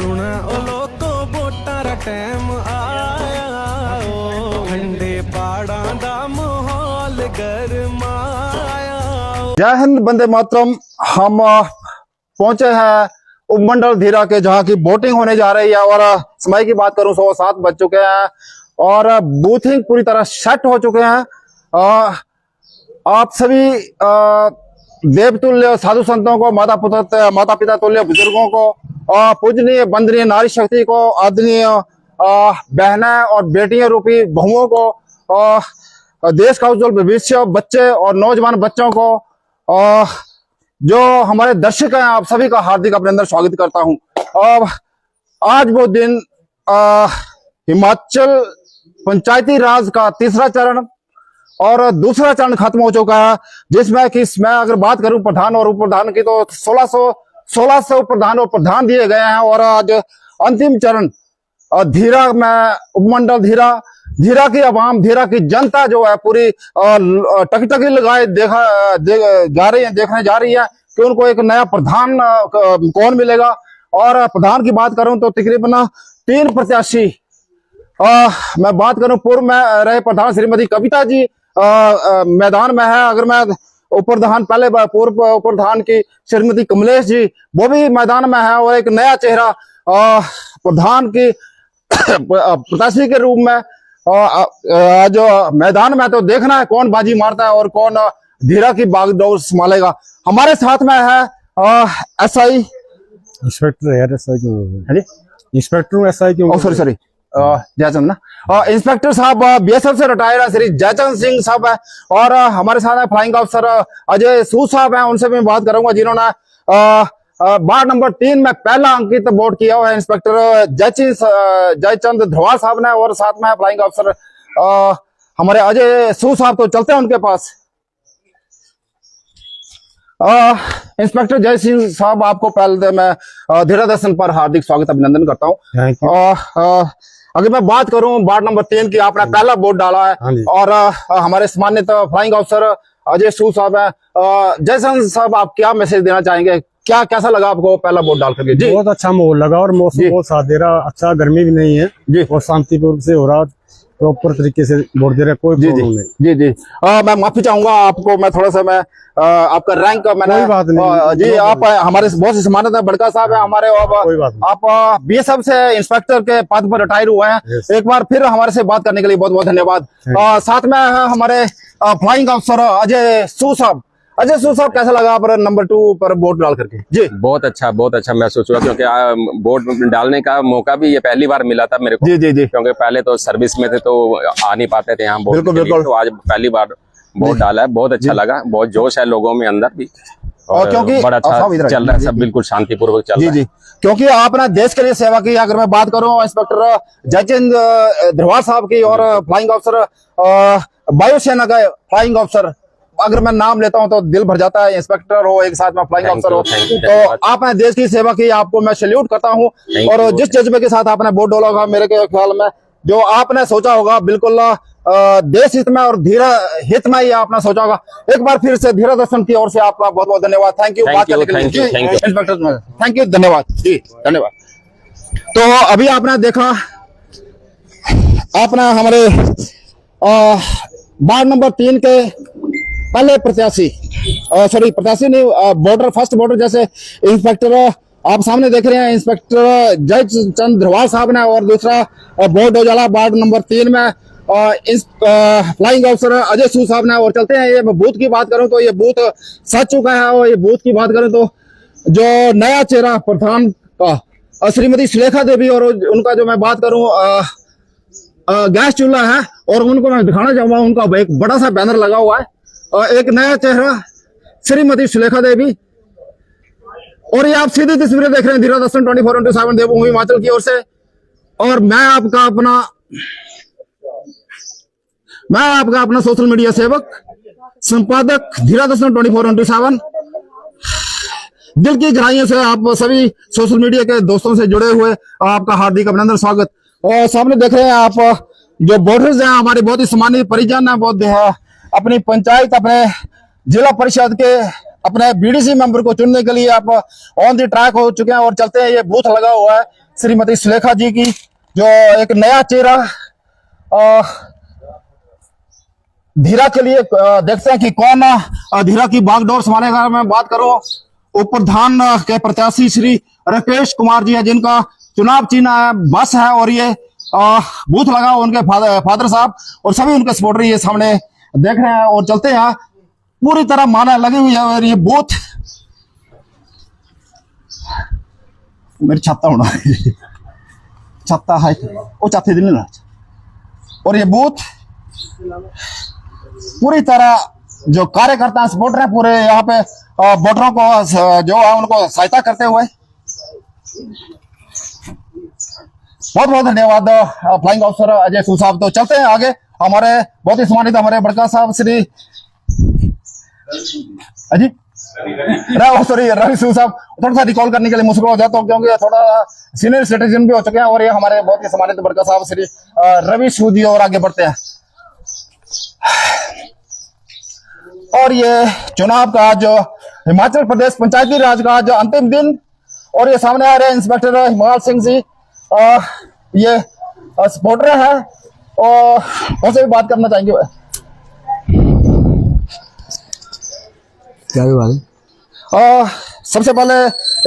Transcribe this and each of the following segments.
सुना ओ लोको वोटां दा टाइम आया ओ ठंडे पहाड़ां दा माहौल गरमाया। जय हिंद, वंदे मातरम। हम पहुंचे हैं उपमंडल धीरा के, जहां की वोटिंग होने जा रही है और समय की बात करूं 107 बज चुके हैं और बूथिंग पूरी तरह सेट हो चुके हैं। आप सभी देवतुल्य साधु संतों को, माता पिता तुल्य बुजुर्गों को, पूजनीय वंदनीय नारी शक्ति को, आदरणीय बहनें और बेटियां रूपी बहुओं को, देश का उज्जवल भविष्य बच्चे और नौजवान बच्चों को, जो हमारे दर्शक हैं, आप सभी का हार्दिक अभिनंदन स्वागत करता हूं। आज वो दिन हिमाचल पंचायती राज का तीसरा चरण और दूसरा चरण खत्म हो चुका है, जिसमें कि मैं अगर बात करूं प्रधान और उप प्रधान की तो 1600 प्रधान और प्रधान दिए गए हैं। और आज अंतिम चरण धीरा में, उपमंडल धीरा की आवाम, धीरा की जनता जो है पूरी टकटकी लगाए देखने जा रही है कि उनको एक नया प्रधान कौन मिलेगा। और प्रधान की बात करूं तो तकरीबन 3 प्रत्याशी, मैं बात करूं पूर्व में रहे प्रधान श्रीमती कविता जी मैदान में है। अगर मैं उप प्रधान पहले पूर्व उप प्रधान की श्रीमती कमलेश जी, वो भी मैदान में है। और एक नया चेहरा प्रधान की प्रत्याशी के रूप में जो मैदान में, तो देखना है कौन बाजी मारता है और कौन धीरा की बागडोर संभालेगा। हमारे साथ में है एसआई इंस्पेक्टर एसआई क्यों सॉरी जयचंद ना, इंस्पेक्टर साहब बीएसएफ से रिटायर्ड है श्री जयचंद सिंह साहब है। और हमारे साथ है फ्लाइंग ऑफिसर अजय सूद साहब हैं, उनसे भी बात करूंगा, जिन्होंने वार्ड नंबर 3 में पहला अंकित वोट किया हुआ है इंस्पेक्टर जयचंद ध्रुवा साहब ने। और साथ में है फ्लाइंग ऑफिसर हमारे अजय सूद साहब। तो चलते हैं उनके पास। इंस्पेक्टर जय सिंह साहब, आपको पहले मैं धीरा दर्शन पर हार्दिक स्वागत अभिनंदन करता हूँ। अगर मैं बात करूं वार्ड नंबर 3 की, आपने पहला वोट डाला है और हमारे सम्मानित फ्लाइंग ऑफिसर अजय सूद साहब है। जयचंद साहब, आप क्या मैसेज देना चाहेंगे? क्या कैसा लगा आपको पहला वोट डाल करके? जी, बहुत अच्छा माहौल लगा और मौसम बहुत साथ दे रहा, अच्छा, गर्मी भी नहीं है जी, और शांतिपूर्वक से हो रहा, प्रॉपर तरीके से वोट दे रहे, कोई प्रॉब्लम नहीं। जी मैं माफी चाहूंगा आपको, मैं थोड़ा सा आपका रैंक मैंने, कोई बात नहीं जी, आप हमारे बहुत सम्मानित है, बड़का साहब है हमारे, आप बीएसएफ से इंस्पेक्टर के पद पर रिटायर हुए हैं। एक बार फिर हमारे से बात करने के लिए बहुत बहुत धन्यवाद। साथ में है हमारे फ्लाइंग ऑफिसर अजय सूद साहब। अजय सूद साहब, कैसा लगा आप नंबर 2 पर वोट डाल करके? जी, बहुत अच्छा महसूस हुआ, क्योंकि वोट डालने का मौका भी ये पहली बार मिला था मेरे को। जी, क्योंकि पहले तो सर्विस में थे तो आ नहीं पाते थे यहाँ वोट के लिए, तो आज पहली बार वोट डाला है। बहुत अच्छा लगा, बहुत जोश है लोगों में अंदर भी, और क्योंकि बड़ा अच्छा चल रहा है, सब बिल्कुल शांतिपूर्वक चल रहा है। जी, क्योंकि आपने देश के लिए सेवा की। अगर मैं बात करूं इंस्पेक्टर जयचंद ध्रुवा साहब की और फ्लाइंग ऑफिसर वायुसेना का फ्लाइंग ऑफिसर, अगर मैं नाम लेता हूं तो दिल भर जाता है। इंस्पेक्टर हो, एक साथ में फ्लाइंग ऑफिसर हो, तो आपने देश की सेवा की, आपको मैं सैल्यूट करता हूं। और जिस जज्बे के साथ आपने वोट डाला होगा, मेरे ख्याल में जो आपने सोचा होगा बिल्कुल देश हित में और धीरा हित में ही आपने सोचा होगा। एक बार फिर से धीरा दर्शन की ओर से आपका बहुत बहुत धन्यवाद। थैंक यू बात करने के लिए। इंस्पेक्टर थैंक यू, धन्यवाद जी, धन्यवाद। तो अभी आपने देखा, आपने हमारे वार्ड नंबर 3 के पहले प्रत्याशी नहीं, बॉर्डर फर्स्ट बॉर्डर, जैसे इंस्पेक्टर आप सामने देख रहे हैं, इंस्पेक्टर जयचंद ध्रुवा साहब ने, और दूसरा वोट उजाला वार्ड नंबर 3 में फ्लाइंग ऑफिसर अजय सूद साहब ने। और चलते हैं, ये बूथ की बात करूं तो ये बूथ सज चुका है। और ये बूथ की बात करें तो जो नया चेहरा प्रधान का श्रीमती सुलेखा देवी, और उनका जो मैं बात करूं गैस चूल्हा है, और उनको मैं दिखाना चाहूंगा, उनका एक बड़ा सा बैनर लगा हुआ है, एक नया चेहरा श्रीमती सुलेखा देवी। और ये आप सीधी तस्वीरें देख रहे हैं धीरा दर्शन 24/7 देवभूमि हिमाचल की ओर से। और मैं आपका अपना सोशल मीडिया सेवक संपादक धीरा दर्शन 24/7। दिल की गहराइयों से आप सभी सोशल मीडिया के दोस्तों से जुड़े हुए आपका हार्दिक अभिनंदन स्वागत। और सामने देख रहे हैं आप जो वोटर्स हैं, हमारे बहुत ही सम्मानित परिजन है, बहुत अपनी पंचायत, अपने जिला परिषद के अपने बीडीसी मेंबर को चुनने के लिए आप ऑन द ट्रैक हो चुके हैं। और चलते हैं, ये बूथ लगा हुआ है श्रीमती सुलेखा जी की, जो एक नया चेहरा धीरा के लिए देखते हैं कि कौन धीरा की बागडोर संभालेगा। मैं बात करूं उप प्रधान के प्रत्याशी श्री राकेश कुमार जी है, जिनका चुनाव चिन्ह है बस है, और ये बूथ लगा उनके फादर साहब और सभी उनके सपोर्टर ये सामने देख रहे हैं। और चलते हैं, पूरी तरह माना लगी हुई है। और ये बूथ मेरी छत्ता होना छत्ता है वो चाहते दिन ना। और ये बूथ पूरी तरह जो कार्यकर्ता है, सपोर्टर है, पूरे यहाँ पे वोटरों को जो है उनको सहायता करते हुए। बहुत बहुत धन्यवाद फ्लाइंग ऑफिसर अजय सूद साहब। तो चलते हैं आगे, हमारे बहुत ही सम्मानित हमारे बड़का साहब श्री अजी सॉरी रवि सूद साहब, थोड़ा सा रिकॉल करने के लिए मुश्किल हो जाता हूँ क्योंकि थोड़ा सीनियर सिटीजन भी हो चुके हैं। और ये हमारे बहुत ही सम्मानित बड़का साहब श्री रवि सूद जी। और आगे बढ़ते हैं, और ये चुनाव का जो हिमाचल प्रदेश पंचायती राज का जो अंतिम दिन, और ये सामने आ रहे हैं इंस्पेक्टर हिमाल सिंह जी, ये सपोर्टर है और उनसे भी बात करना चाहेंगे। सबसे पहले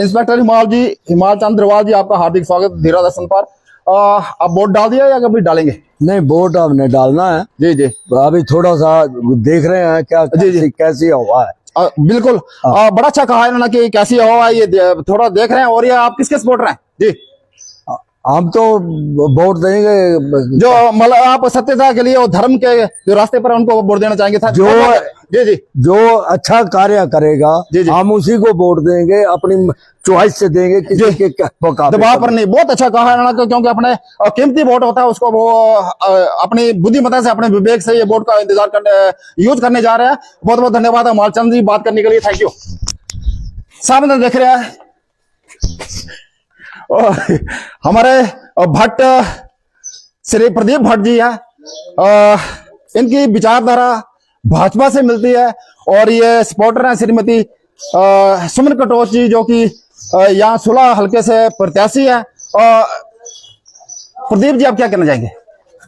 इंस्पेक्टर हिमाल चंद्रवाल जी, आपका हार्दिक स्वागत धीरा दर्शन पर। आप वोट डाल दिया या कभी डालेंगे? नहीं, वोट अब नहीं डालना है। जी जी, अभी थोड़ा सा देख रहे हैं क्या कैसी हवा है। बिल्कुल, बड़ा अच्छा कहा इन्होंने कि कैसी हवा है, ये थोड़ा देख रहे हैं। और ये आप किसके सपोर्टर हैं? जी, हम तो वोट देंगे जो मतलब आप सत्यता के लिए और धर्म के जो रास्ते पर उनको वोट देना चाहेंगे था। जो अच्छा कार्य करेगा हम उसी को वोट देंगे, अपनी चॉइस से देंगे, किसी के दबाव पर नहीं। बहुत अच्छा कहा है ना, क्योंकि अपने कीमती वोट होता है, उसको वो अपनी बुद्धिमत्ता से, अपने विवेक से ये वोट का यूज करने जा रहे हैं। बहुत बहुत धन्यवाद मालचंद जी बात करने के लिए, थैंक यू। सामने देख रहे हैं हमारे भट्ट श्री प्रदीप भट्ट जी हैं। इनकी विचारधारा भाजपा से मिलती है और ये सपोर्टर हैं श्रीमती सुमन कटोच जी, जो कि यहाँ सुलह हल्के से प्रत्याशी है। प्रदीप जी, आप क्या कहना चाहेंगे?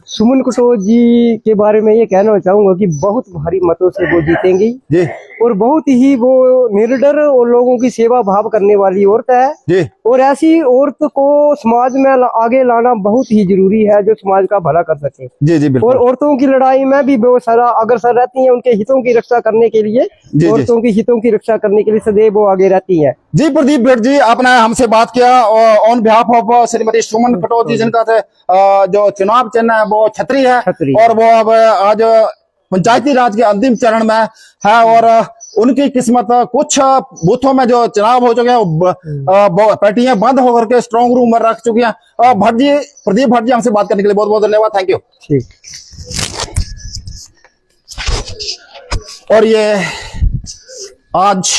सुमन कटोच जी के बारे में ये कहना चाहूंगा कि बहुत भारी मतों से वो जीतेंगी जी, और बहुत ही वो निडर और लोगों की सेवा भाव करने वाली औरत है जी। और ऐसी औरत को समाज में आगे लाना बहुत ही जरूरी है, जो समाज का भला कर सके। जी जी, बिल्कुल। और औरतों की लड़ाई में भी बहुत सारा अग्रसर रहती हैं, उनके हितों की रक्षा करने के लिए, औरतों की हितों की रक्षा करने के लिए सदैव वो आगे रहती है। जी, प्रदीप भट्ट जी, आपने हमसे बात किया ऑन बिहाफ ऑफ श्रीमती सुमन कटोच जी, जिनका जो चुनाव चिन्ह है वो छतरी है, और वो अब आज पंचायती राज के अंतिम चरण में है। और उनकी किस्मत, कुछ बूथों में जो चुनाव हो चुके हैं पेटियां बंद होकर के स्ट्रॉन्ग रूम में रख चुकी हैं। भट्ट जी, प्रदीप भट्ट जी, हमसे बात करने के लिए बहुत बहुत धन्यवाद, थैंक यू। ठीक। और ये आज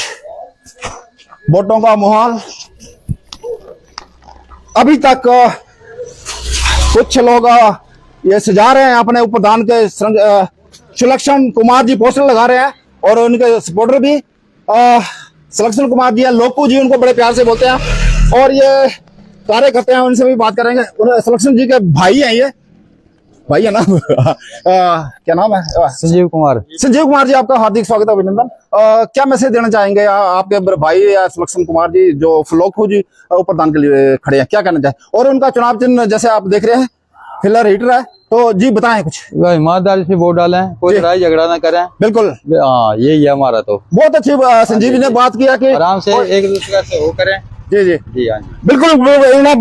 वोटों का माहौल, अभी तक कुछ लोग ये सजा रहे हैं अपने उपप्रधान के सुलक्षण कुमार जी पोस्टर लगा रहे हैं, और उनके सपोर्टर भी सुलक्षण कुमार जी है, लोकू जी उनको बड़े प्यार से बोलते हैं। और ये कार्यकर्ता हैं, उनसे भी बात करेंगे। सुलक्षण जी के भाई हैं, ये भाई है ना क्या नाम है? संजीव कुमार। संजीव कुमार जी, आपका हार्दिक स्वागत है, अभिनंदन। क्या मैसेज देना चाहेंगे आपके भाई या सुलक्षण कुमार जी, जो लोकू जी उपप्रधान के लिए खड़े हैं, क्या कहना चाहे? और उनका चुनाव चिन्ह जैसे आप देख रहे हैं फिलर हीटर है, तो जी बताएं कुछ। ईमानदारी से वोट डालें, कोई लड़ाई झगड़ा ना करें। बिल्कुल, हाँ, यही है हमारा। तो बहुत अच्छी संजीव जी ने बात किया कि आराम से एक दूसरे से वो करें। जी जी जी, हाँ जी, बिल्कुल। उन्होंने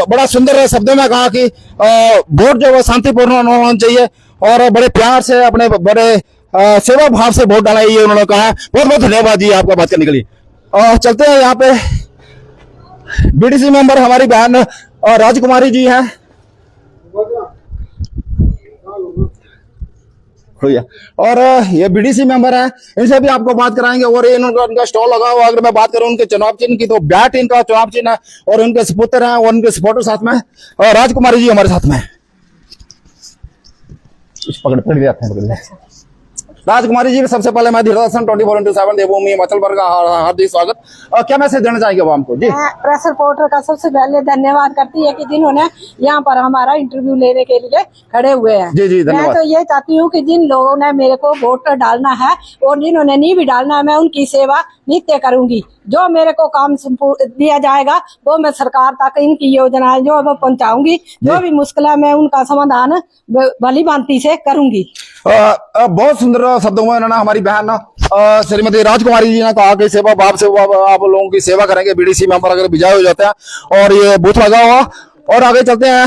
बड़ा सुंदर शब्दों में कहा कि वोट जो है शांतिपूर्ण होना चाहिए, और बड़े प्यार से अपने बड़े सेवा भाव से वोट डाला, ये उन्होंने कहा। बहुत बहुत धन्यवाद जी आपका बात करने के लिए। चलते हैं, यहाँ पे बीडीसी मेंबर हमारी बहन राजकुमारी जी हैं, और ये बीडीसी मेंबर है, इनसे भी आपको बात कराएंगे। और इनका स्टॉल लगा हुआ, अगर मैं बात करूं उनके चुनाव चिन्ह की, तो बैट इनका चुनाव चिन्ह है, और उनके सपुत्र हैं और उनके सपोर्टर साथ में, और राजकुमारी जी हमारे साथ में। पकड़ जाते हैं, राजकुमारी जी, सबसे पहले मैं धीरदर्शन 24/7 देवभूमि हिमाचल पर का हार्दिक स्वागत। क्या मैसेज देना चाहेंगे वो हमको जी? मैं प्रेस रिपोर्टर का सबसे पहले धन्यवाद करती है कि जिन्होंने यहाँ पर हमारा इंटरव्यू लेने के लिए खड़े हुए हैं। जी जी, धन्यवाद। मैं तो ये चाहती हूँ कि जिन लोगों ने मेरे को वोट डालना है और जिन्होंने नहीं भी डालना है, मैं उनकी सेवा नित्य करूंगी। जो मेरे को काम दिया जाएगा वो मैं सरकार तक इनकी योजनाएं जो मैं पहुँचाऊंगी। जो भी मुश्किल है मैं उनका समाधान भली भांति से करूंगी। बहुत सुंदर शब्दों में उन्होंने हमारी बहन श्रीमती राजकुमारी जी ने कहा कि सेवा भाव से आप लोगों की सेवा करेंगे। बीडीसी मेंबर अगर विजय हो जाते हैं और ये बूथ लगा हुआ। और आगे चलते हैं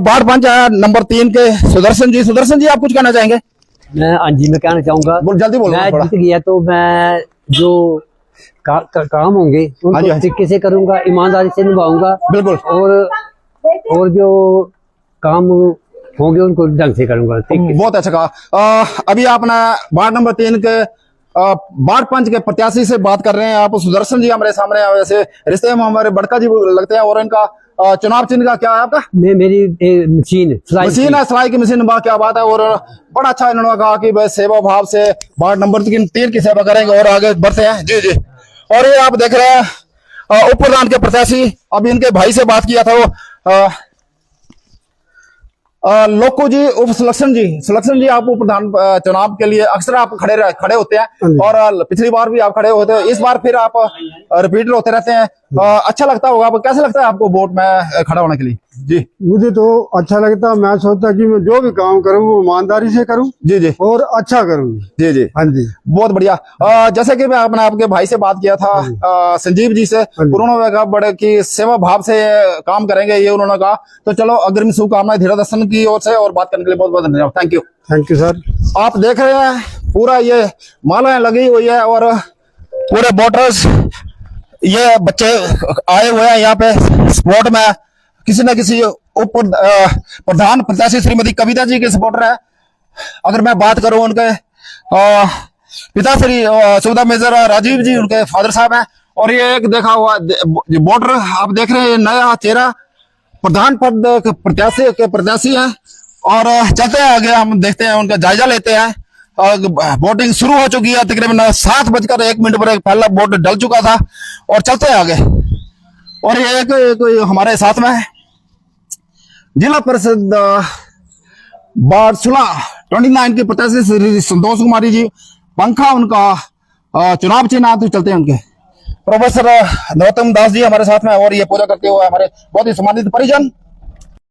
वार्ड पंच नंबर 3 के सुदर्शन जी। सुदर्शन जी, आप कुछ कहना चाहेंगे? मैं कहना चाहूंगा, जल्दी बोलो। मैं जीत गया तो मैं जो काम होंगे उनको तरीके से करूंगा, ईमानदारी से निभाऊंगा। बिल्कुल। और जो काम होंगे उनको ढंग से करूंगा। बहुत अच्छा कहा। अभी आपने वार्ड नंबर 3 के वार्ड पंच के प्रत्याशी से बात कर रहे हैं आप। सुदर्शन जी हमारे सामने, वैसे रिश्ते में हमारे बड़का जी लगते हैं। और इनका चुनाव चिन्ह का क्या है आपका? मेरी मशीन है, सिलाई की मशीन। क्या बात है। और बड़ा अच्छा इन्होंने कहा कि भाई सेवा भाव से वार्ड नंबर 3 की सेवा करेंगे और आगे बढ़ते हैं। जी जी। और ये आप देख रहे हैं उप प्रधान के प्रत्याशी। अभी इनके भाई से बात किया था वो लोको जी, उप सुलक्षण जी। सुलक्षण जी, आप उप प्रधान चुनाव के लिए अक्सर आप खड़े होते हैं और पिछली बार भी आप खड़े होते हैं। इस बार फिर आप रिपीटर होते रहते हैं। अच्छा लगता होगा। कैसे लगता है आपको वोट में खड़ा होने के लिए? जी, मुझे तो अच्छा लगता है। मैं सोचता कि मैं जो भी काम करूं वो ईमानदारी से करूं। जी जी। और अच्छा करूं। जी जी। हाँ जी, बहुत बढ़िया। जैसे कि मैं आपने आपके भाई से बात किया था संजीव जी से, उन्होंने कहा बड़े कि सेवा भाव से काम करेंगे ये उन्होंने कहा। तो चलो अग्रिम शुभकामनाएं धीरदर्शन की ओर से। और बात करने के लिए बहुत बहुत धन्यवाद। Thank you. Thank you sir. आप देख रहे हैं पूरा ये मालाएं लगी हुई है और पूरे वोटर्स, ये बच्चे आए हुए हैं यहाँ पे सपोर्ट में। किसी न किसी उप प्रधान प्रत्याशी श्रीमती कविता जी के सपोर्टर है। अगर मैं बात करूं उनके पिता श्री सुविधा मेजर राजीव जी, उनके फादर साहब हैं। और ये एक देखा हुआ वोटर आप देख रहे हैं, नया चेहरा प्रधान पद के प्रत्याशी हैं। और चलते हैं आगे, हम देखते हैं, उनका जायजा लेते हैं। वोटिंग शुरू हो चुकी है। तकरीबन 7:01 पर एक पहला वोट डल चुका था। और चलते हैं आगे। और ये एक हमारे साथ में जिला परिषद वार्ड 29 के प्रत्याशी श्री संतोष कुमारी जी। पंखा उनका चुनाव चिन्ह। तो चलते हैं उनके प्रोफेसर नरोत्तम दास जी हमारे साथ में। और ये पूजा करते हुए हमारे बहुत ही सम्मानित परिजन